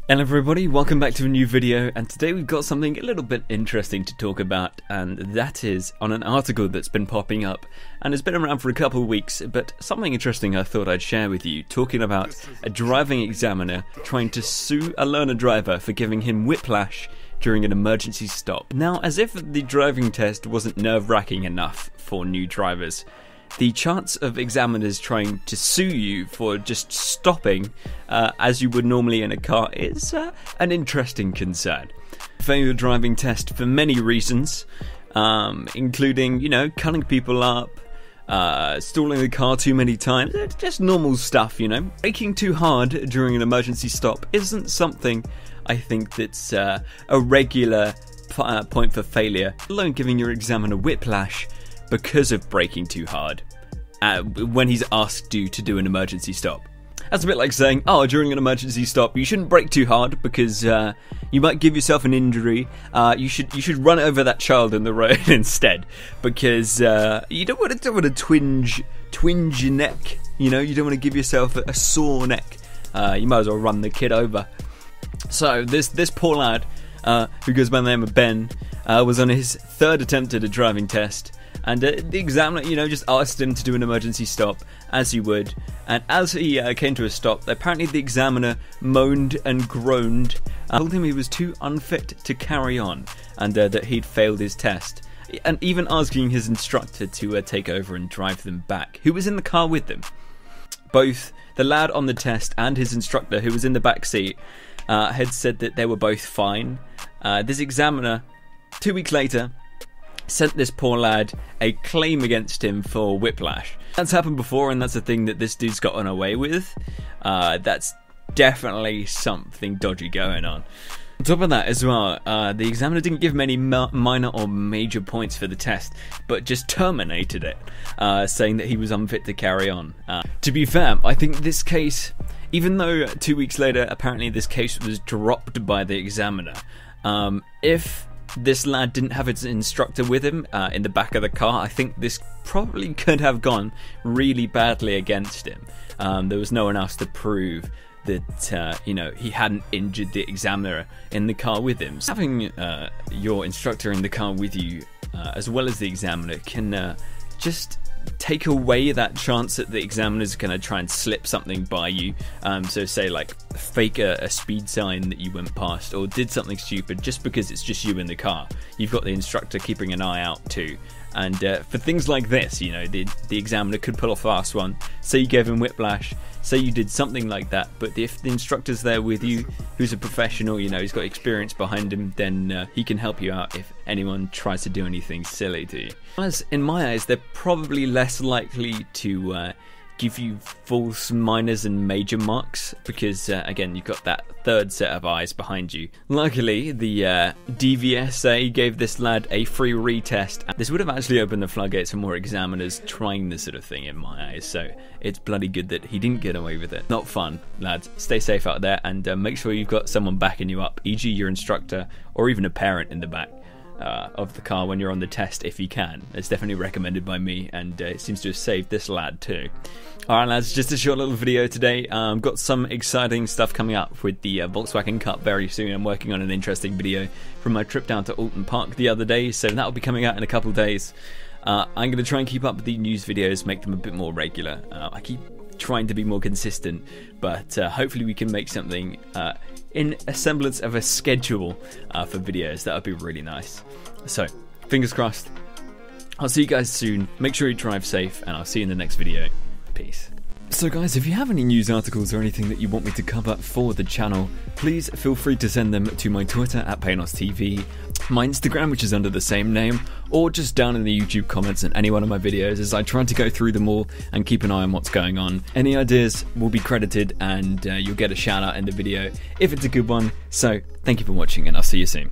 Hello everybody, welcome back to a new video, and today we've got something a little bit interesting to talk about, and that is on an article that's been popping up and has been around for a couple of weeks, but something interesting I thought I'd share with you, talking about a driving examiner trying to sue a learner driver for giving him whiplash during an emergency stop. Now, as if the driving test wasn't nerve-wracking enough for new drivers, the chance of examiners trying to sue you for just stopping as you would normally in a car is an interesting concern. Fail your driving test for many reasons, including, cutting people up, stalling the car too many times, just normal stuff, Braking too hard during an emergency stop isn't something I think that's a regular point for failure, let alone giving your examiner whiplash because of braking too hard when he's asked you to do an emergency stop. That's a bit like saying, during an emergency stop you shouldn't brake too hard because you might give yourself an injury. You should run over that child in the road instead, because you don't want to twinge your neck. You don't want to give yourself a sore neck. You might as well run the kid over. So this poor lad, who goes by the name of Ben, was on his third attempt at a driving test. And the examiner, just asked him to do an emergency stop, as you would. And as he came to a stop, apparently the examiner moaned and groaned, told him he was too unfit to carry on, and that he'd failed his test. And even asking his instructor to take over and drive them back, who was in the car with them. Both the lad on the test and his instructor, who was in the back seat, had said that they were both fine. This examiner, 2 weeks later, sent this poor lad a claim against him for whiplash. That's happened before, and that's the thing that this dude's gotten away with. That's definitely something dodgy going on. On top of that as well, the examiner didn't give him any minor or major points for the test, but just terminated it, saying that he was unfit to carry on. To be fair, I think this case, even though 2 weeks later apparently this case was dropped by the examiner, if this lad didn't have his instructor with him in the back of the car, I think this probably could have gone really badly against him. There was no one else to prove that he hadn't injured the examiner in the car with him. So having your instructor in the car with you, as well as the examiner, can just take away that chance that the examiner's going to try and slip something by you. So say like fake a speed sign that you went past, or did something stupid just because it's just you in the car. You've got the instructor keeping an eye out too. And for things like this, the examiner could pull a fast one. Say you gave him whiplash, say you did something like that, but if the instructor's there with you, who's a professional, he's got experience behind him, then he can help you out if anyone tries to do anything silly to you. As in my eyes, they're probably less likely to give you false minors and major marks, because again, you've got that third set of eyes behind you. Luckily, the DVSA gave this lad a free retest. This would have actually opened the floodgates for more examiners trying this sort of thing in my eyes, so it's bloody good that he didn't get away with it. Not fun, lads. Stay safe out there, and make sure you've got someone backing you up, e.g. your instructor, or even a parent in the back of the car when you're on the test, if you can. It's definitely recommended by me, and it seems to have saved this lad too. Alright lads, just a short little video today. Got some exciting stuff coming up with the Volkswagen Cup very soon. I'm working on an interesting video from my trip down to Alton Park the other day, so that'll be coming out in a couple of days. I'm going to try and keep up with the news videos, make them a bit more regular. I keep trying to be more consistent, but hopefully we can make something in a semblance of a schedule for videos. That would be really nice. So, fingers crossed. I'll see you guys soon. Make sure you drive safe, and I'll see you in the next video. Peace. So guys, if you have any news articles or anything that you want me to cover for the channel, please feel free to send them to my Twitter at PanosTV, my Instagram, which is under the same name, or just down in the YouTube comments in any one of my videos, as I try to go through them all and keep an eye on what's going on. Any ideas will be credited, and you'll get a shout out in the video if it's a good one. So thank you for watching, and I'll see you soon.